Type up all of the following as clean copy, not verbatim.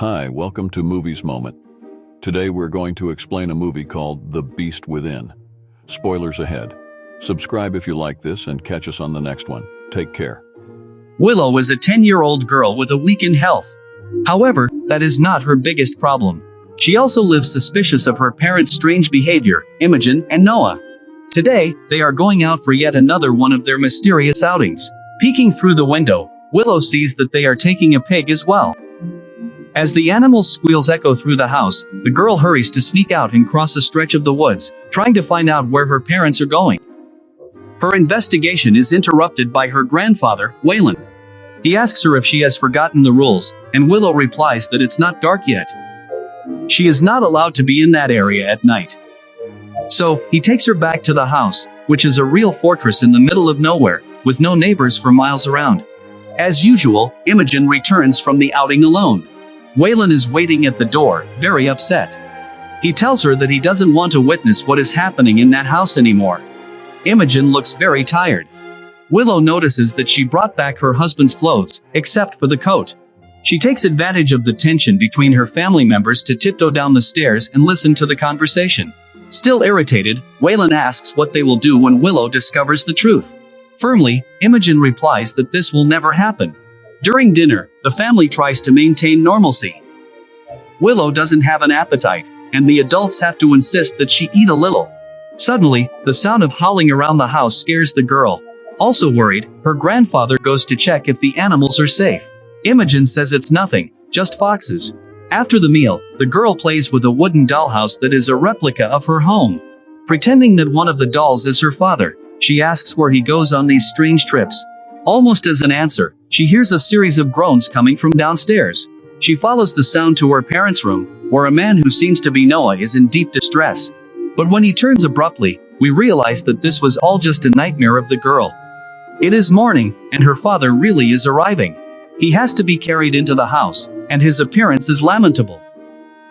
Hi, welcome to Movies Moment. Today we're going to explain a movie called The Beast Within. Spoilers ahead. Subscribe if you like this and catch us on the next one. Take care. Willow is a 10-year-old girl with a weakened health. However, that is not her biggest problem. She also lives suspicious of her parents' strange behavior, Imogen and Noah. Today, they are going out for yet another one of their mysterious outings. Peeking through the window, Willow sees that they are taking a pig as well. As the animal's squeals echo through the house, the girl hurries to sneak out and cross a stretch of the woods, trying to find out where her parents are going. Her investigation is interrupted by her grandfather, Waylon. He asks her if she has forgotten the rules, and Willow replies that it's not dark yet. She is not allowed to be in that area at night. So, he takes her back to the house, which is a real fortress in the middle of nowhere, with no neighbors for miles around. As usual, Imogen returns from the outing alone. Waylon is waiting at the door, very upset. He tells her that he doesn't want to witness what is happening in that house anymore. Imogen looks very tired. Willow notices that she brought back her husband's clothes, except for the coat. She takes advantage of the tension between her family members to tiptoe down the stairs and listen to the conversation. Still irritated, Waylon asks what they will do when Willow discovers the truth. Firmly, Imogen replies that this will never happen. During dinner, the family tries to maintain normalcy. Willow doesn't have an appetite, and the adults have to insist that she eat a little. Suddenly, the sound of howling around the house scares the girl. Also worried, her grandfather goes to check if the animals are safe. Imogen says it's nothing, just foxes. After the meal, the girl plays with a wooden dollhouse that is a replica of her home. Pretending that one of the dolls is her father, she asks where he goes on these strange trips. Almost as an answer, she hears a series of groans coming from downstairs. She follows the sound to her parents' room, where a man who seems to be Noah is in deep distress. But when he turns abruptly, we realize that this was all just a nightmare of the girl. It is morning, and her father really is arriving. He has to be carried into the house, and his appearance is lamentable.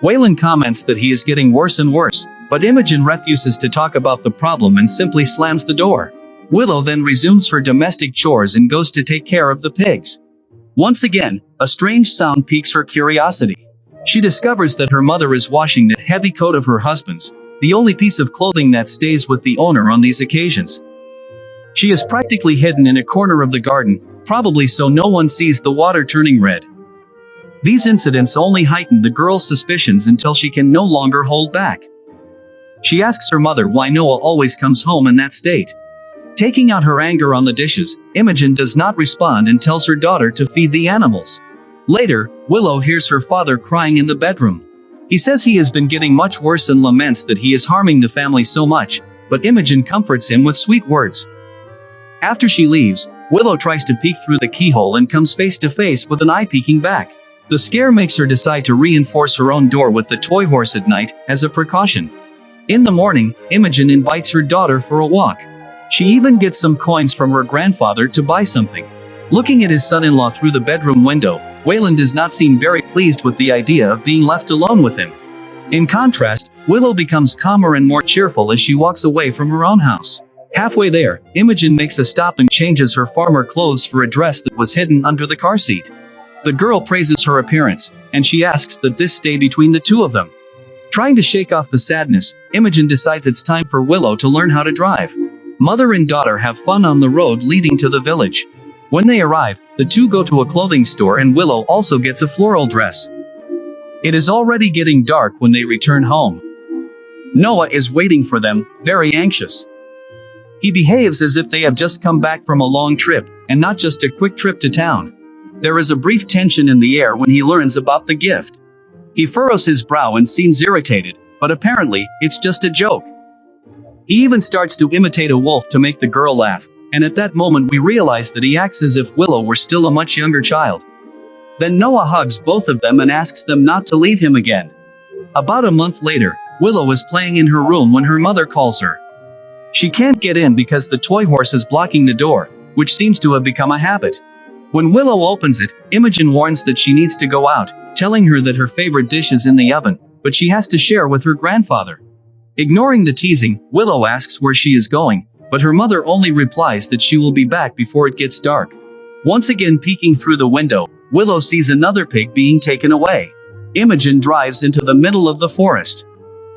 Waylon comments that he is getting worse and worse, but Imogen refuses to talk about the problem and simply slams the door. Willow then resumes her domestic chores and goes to take care of the pigs. Once again, a strange sound piques her curiosity. She discovers that her mother is washing the heavy coat of her husband's, the only piece of clothing that stays with the owner on these occasions. She is practically hidden in a corner of the garden, probably so no one sees the water turning red. These incidents only heighten the girl's suspicions until she can no longer hold back. She asks her mother why Noah always comes home in that state. Taking out her anger on the dishes, Imogen does not respond and tells her daughter to feed the animals. Later, Willow hears her father crying in the bedroom. He says he has been getting much worse and laments that he is harming the family so much, but Imogen comforts him with sweet words. After she leaves, Willow tries to peek through the keyhole and comes face to face with an eye peeking back. The scare makes her decide to reinforce her own door with the toy horse at night, as a precaution. In the morning, Imogen invites her daughter for a walk. She even gets some coins from her grandfather to buy something. Looking at his son-in-law through the bedroom window, Waylon does not seem very pleased with the idea of being left alone with him. In contrast, Willow becomes calmer and more cheerful as she walks away from her own house. Halfway there, Imogen makes a stop and changes her farmer clothes for a dress that was hidden under the car seat. The girl praises her appearance, and she asks that this stay between the two of them. Trying to shake off the sadness, Imogen decides it's time for Willow to learn how to drive. Mother and daughter have fun on the road leading to the village. When they arrive, the two go to a clothing store and Willow also gets a floral dress. It is already getting dark when they return home. Noah is waiting for them, very anxious. He behaves as if they have just come back from a long trip, and not just a quick trip to town. There is a brief tension in the air when he learns about the gift. He furrows his brow and seems irritated, but apparently, it's just a joke. He even starts to imitate a wolf to make the girl laugh, and at that moment we realize that he acts as if Willow were still a much younger child. Then Noah hugs both of them and asks them not to leave him again. About a month later, Willow is playing in her room when her mother calls her. She can't get in because the toy horse is blocking the door, which seems to have become a habit. When Willow opens it, Imogen warns that she needs to go out, telling her that her favorite dish is in the oven, but she has to share with her grandfather. Ignoring the teasing, Willow asks where she is going, but her mother only replies that she will be back before it gets dark. Once again peeking through the window, Willow sees another pig being taken away. Imogen drives into the middle of the forest.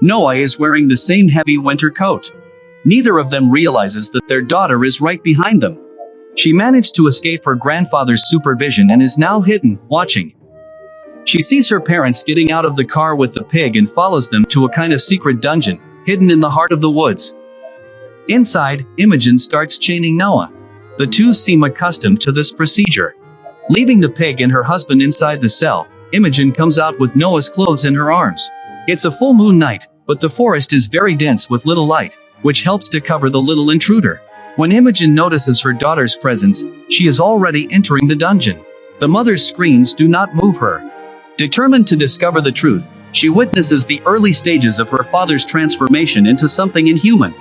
Noah is wearing the same heavy winter coat. Neither of them realizes that their daughter is right behind them. She managed to escape her grandfather's supervision and is now hidden, watching. She sees her parents getting out of the car with the pig and follows them to a kind of secret dungeon, hidden in the heart of the woods. Inside, Imogen starts chaining Noah. The two seem accustomed to this procedure. Leaving the pig and her husband inside the cell, Imogen comes out with Noah's clothes in her arms. It's a full moon night, but the forest is very dense with little light, which helps to cover the little intruder. When Imogen notices her daughter's presence, she is already entering the dungeon. The mother's screams do not move her. Determined to discover the truth, she witnesses the early stages of her father's transformation into something inhuman.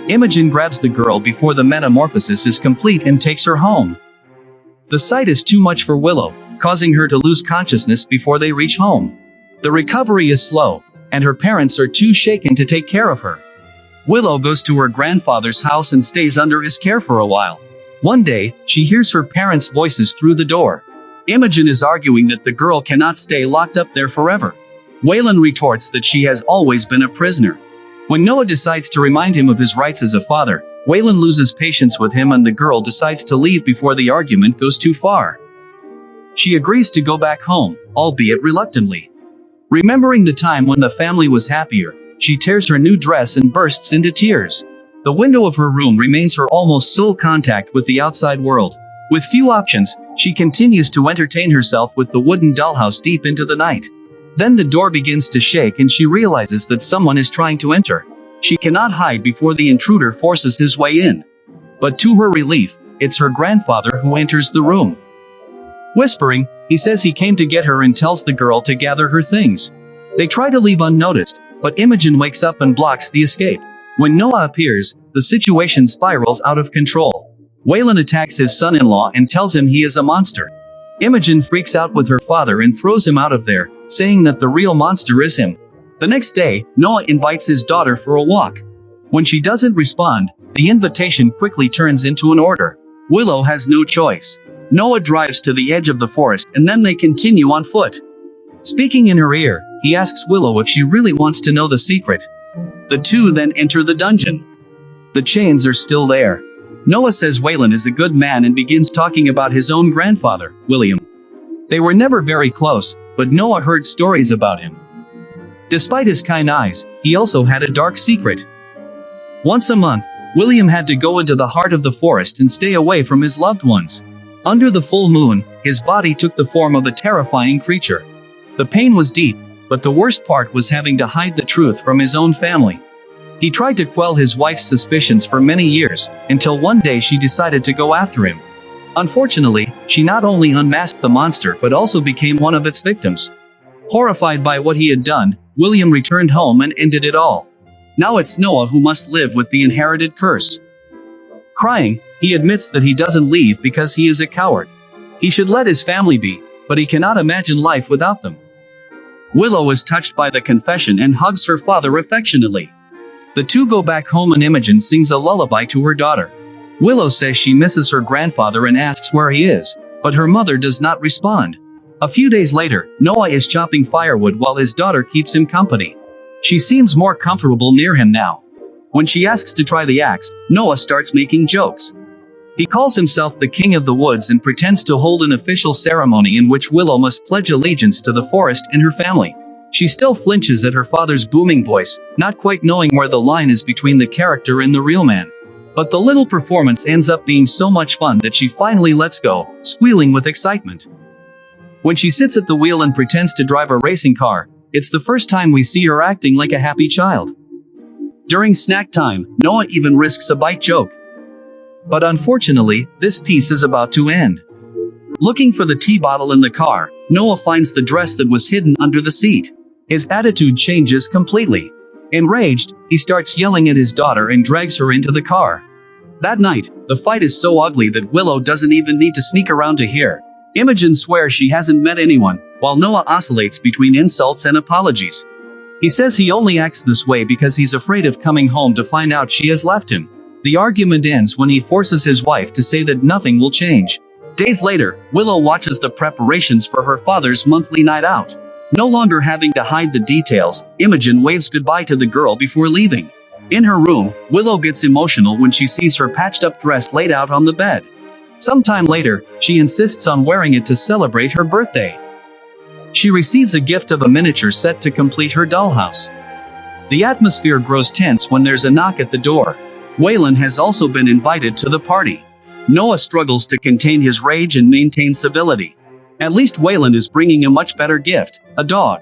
Imogen grabs the girl before the metamorphosis is complete and takes her home. The sight is too much for Willow, causing her to lose consciousness before they reach home. The recovery is slow, and her parents are too shaken to take care of her. Willow goes to her grandfather's house and stays under his care for a while. One day, she hears her parents' voices through the door. Imogen is arguing that the girl cannot stay locked up there forever. Waylon retorts that she has always been a prisoner. When Noah decides to remind him of his rights as a father, Waylon loses patience with him and the girl decides to leave before the argument goes too far. She agrees to go back home, albeit reluctantly. Remembering the time when the family was happier, she tears her new dress and bursts into tears. The window of her room remains her almost sole contact with the outside world. With few options, she continues to entertain herself with the wooden dollhouse deep into the night. Then the door begins to shake and she realizes that someone is trying to enter. She cannot hide before the intruder forces his way in. But to her relief, it's her grandfather who enters the room. Whispering, he says he came to get her and tells the girl to gather her things. They try to leave unnoticed, but Imogen wakes up and blocks the escape. When Noah appears, the situation spirals out of control. Waylon attacks his son-in-law and tells him he is a monster. Imogen freaks out with her father and throws him out of there, saying that the real monster is him. The next day, Noah invites his daughter for a walk. When she doesn't respond, the invitation quickly turns into an order. Willow has no choice. Noah drives to the edge of the forest and then they continue on foot. Speaking in her ear, he asks Willow if she really wants to know the secret. The two then enter the dungeon. The chains are still there. Noah says Waylon is a good man and begins talking about his own grandfather, William. They were never very close, but Noah heard stories about him. Despite his kind eyes, he also had a dark secret. Once a month, William had to go into the heart of the forest and stay away from his loved ones. Under the full moon, his body took the form of a terrifying creature. The pain was deep, but the worst part was having to hide the truth from his own family. He tried to quell his wife's suspicions for many years, until one day she decided to go after him. Unfortunately, she not only unmasked the monster but also became one of its victims. Horrified by what he had done, William returned home and ended it all. Now it's Noah who must live with the inherited curse. Crying, he admits that he doesn't leave because he is a coward. He should let his family be, but he cannot imagine life without them. Willow is touched by the confession and hugs her father affectionately. The two go back home and Imogen sings a lullaby to her daughter. Willow says she misses her grandfather and asks where he is, but her mother does not respond. A few days later, Noah is chopping firewood while his daughter keeps him company. She seems more comfortable near him now. When she asks to try the axe, Noah starts making jokes. He calls himself the King of the Woods and pretends to hold an official ceremony in which Willow must pledge allegiance to the forest and her family. She still flinches at her father's booming voice, not quite knowing where the line is between the character and the real man. But the little performance ends up being so much fun that she finally lets go, squealing with excitement. When she sits at the wheel and pretends to drive a racing car, it's the first time we see her acting like a happy child. During snack time, Noah even risks a bite joke. But unfortunately, this piece is about to end. Looking for the tea bottle in the car, Noah finds the dress that was hidden under the seat. His attitude changes completely. Enraged, he starts yelling at his daughter and drags her into the car. That night, the fight is so ugly that Willow doesn't even need to sneak around to hear. Imogen swears she hasn't met anyone, while Noah oscillates between insults and apologies. He says he only acts this way because he's afraid of coming home to find out she has left him. The argument ends when he forces his wife to say that nothing will change. Days later, Willow watches the preparations for her father's monthly night out. No longer having to hide the details, Imogen waves goodbye to the girl before leaving. In her room, Willow gets emotional when she sees her patched-up dress laid out on the bed. Sometime later, she insists on wearing it to celebrate her birthday. She receives a gift of a miniature set to complete her dollhouse. The atmosphere grows tense when there's a knock at the door. Waylon has also been invited to the party. Noah struggles to contain his rage and maintain civility. At least Waylon is bringing a much better gift, a dog.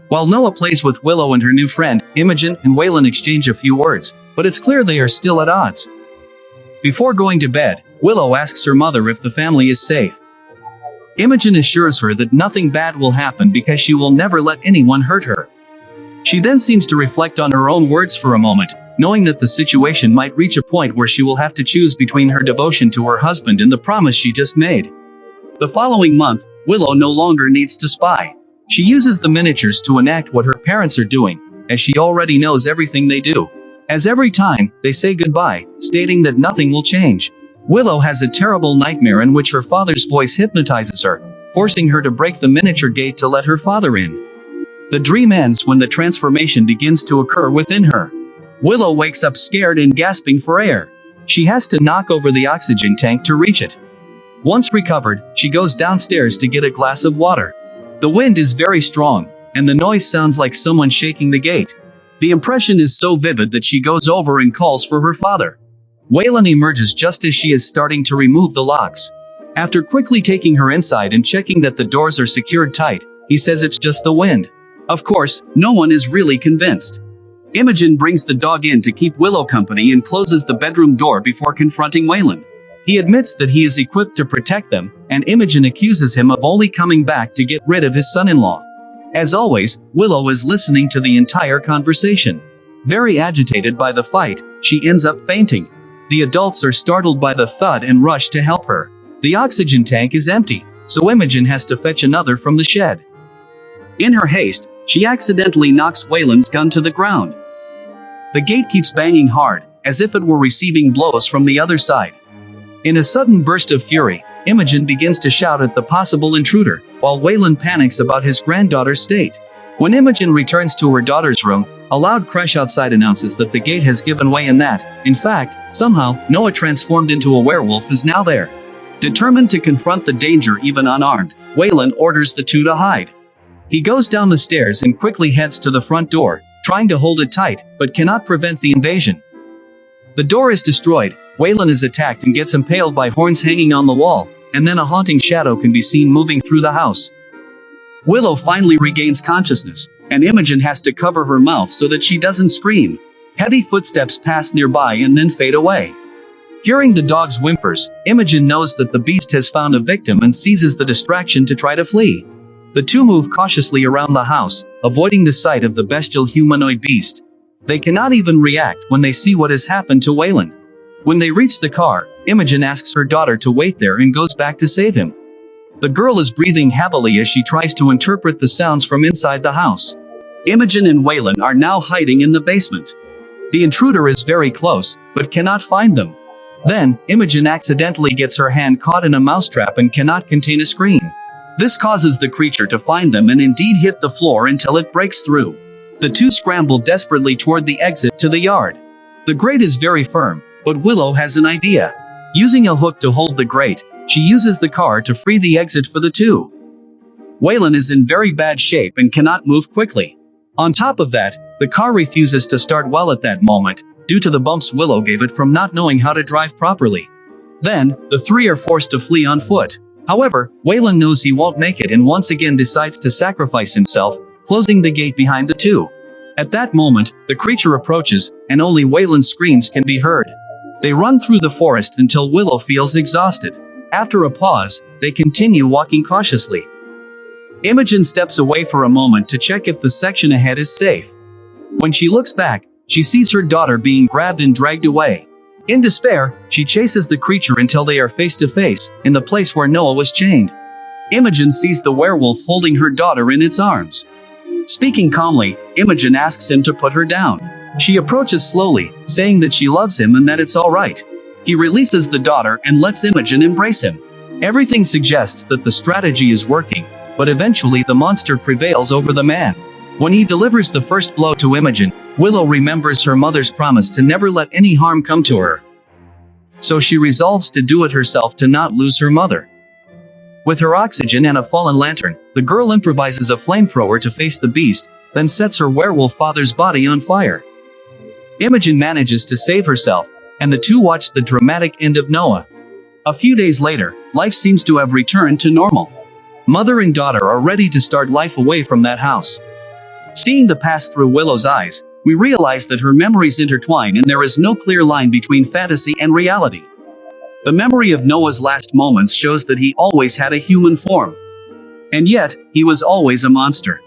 While Noah plays with Willow and her new friend, Imogen and Waylon exchange a few words, but it's clear they are still at odds. Before going to bed, Willow asks her mother if the family is safe. Imogen assures her that nothing bad will happen because she will never let anyone hurt her. She then seems to reflect on her own words for a moment, knowing that the situation might reach a point where she will have to choose between her devotion to her husband and the promise she just made. The following month, Willow no longer needs to spy. She uses the miniatures to enact what her parents are doing, as she already knows everything they do. As every time, they say goodbye, stating that nothing will change. Willow has a terrible nightmare in which her father's voice hypnotizes her, forcing her to break the miniature gate to let her father in. The dream ends when the transformation begins to occur within her. Willow wakes up scared and gasping for air. She has to knock over the oxygen tank to reach it. Once recovered, she goes downstairs to get a glass of water. The wind is very strong, and the noise sounds like someone shaking the gate. The impression is so vivid that she goes over and calls for her father. Waylon emerges just as she is starting to remove the locks. After quickly taking her inside and checking that the doors are secured tight, he says it's just the wind. Of course, no one is really convinced. Imogen brings the dog in to keep Willow company and closes the bedroom door before confronting Waylon. He admits that he is equipped to protect them, and Imogen accuses him of only coming back to get rid of his son-in-law. As always, Willow is listening to the entire conversation. Very agitated by the fight, she ends up fainting. The adults are startled by the thud and rush to help her. The oxygen tank is empty, so Imogen has to fetch another from the shed. In her haste, she accidentally knocks Waylon's gun to the ground. The gate keeps banging hard, as if it were receiving blows from the other side. In a sudden burst of fury, Imogen begins to shout at the possible intruder, while Waylon panics about his granddaughter's state. When Imogen returns to her daughter's room, a loud crash outside announces that the gate has given way and that, in fact, somehow, Noah transformed into a werewolf is now there. Determined to confront the danger even unarmed, Waylon orders the two to hide. He goes down the stairs and quickly heads to the front door, trying to hold it tight, but cannot prevent the invasion. The door is destroyed, Waylon is attacked and gets impaled by horns hanging on the wall, and then a haunting shadow can be seen moving through the house. Willow finally regains consciousness, and Imogen has to cover her mouth so that she doesn't scream. Heavy footsteps pass nearby and then fade away. Hearing the dog's whimpers, Imogen knows that the beast has found a victim and seizes the distraction to try to flee. The two move cautiously around the house, avoiding the sight of the bestial humanoid beast. They cannot even react when they see what has happened to Waylon. When they reach the car, Imogen asks her daughter to wait there and goes back to save him. The girl is breathing heavily as she tries to interpret the sounds from inside the house. Imogen and Waylon are now hiding in the basement. The intruder is very close, but cannot find them. Then, Imogen accidentally gets her hand caught in a mousetrap and cannot contain a scream. This causes the creature to find them and indeed hit the floor until it breaks through. The two scramble desperately toward the exit to the yard. The grate is very firm, but Willow has an idea. Using a hook to hold the grate, she uses the car to free the exit for the two. Waylon is in very bad shape and cannot move quickly. On top of that, the car refuses to start well at that moment, due to the bumps Willow gave it from not knowing how to drive properly. Then, the three are forced to flee on foot. However, Waylon knows he won't make it and once again decides to sacrifice himself, closing the gate behind the two. At that moment, the creature approaches, and only Waylon's screams can be heard. They run through the forest until Willow feels exhausted. After a pause, they continue walking cautiously. Imogen steps away for a moment to check if the section ahead is safe. When she looks back, she sees her daughter being grabbed and dragged away. In despair, she chases the creature until they are face to face, in the place where Noah was chained. Imogen sees the werewolf holding her daughter in its arms. Speaking calmly, Imogen asks him to put her down. She approaches slowly, saying that she loves him and that it's all right. He releases the daughter and lets Imogen embrace him. Everything suggests that the strategy is working, but eventually the monster prevails over the man. When he delivers the first blow to Imogen, Willow remembers her mother's promise to never let any harm come to her. So she resolves to do it herself to not lose her mother. With her oxygen and a fallen lantern, the girl improvises a flamethrower to face the beast, then sets her werewolf father's body on fire. Imogen manages to save herself, and the two watch the dramatic end of Noah. A few days later, life seems to have returned to normal. Mother and daughter are ready to start life away from that house. Seeing the past through Willow's eyes, we realize that her memories intertwine and there is no clear line between fantasy and reality. The memory of Noah's last moments shows that he always had a human form. And yet, he was always a monster.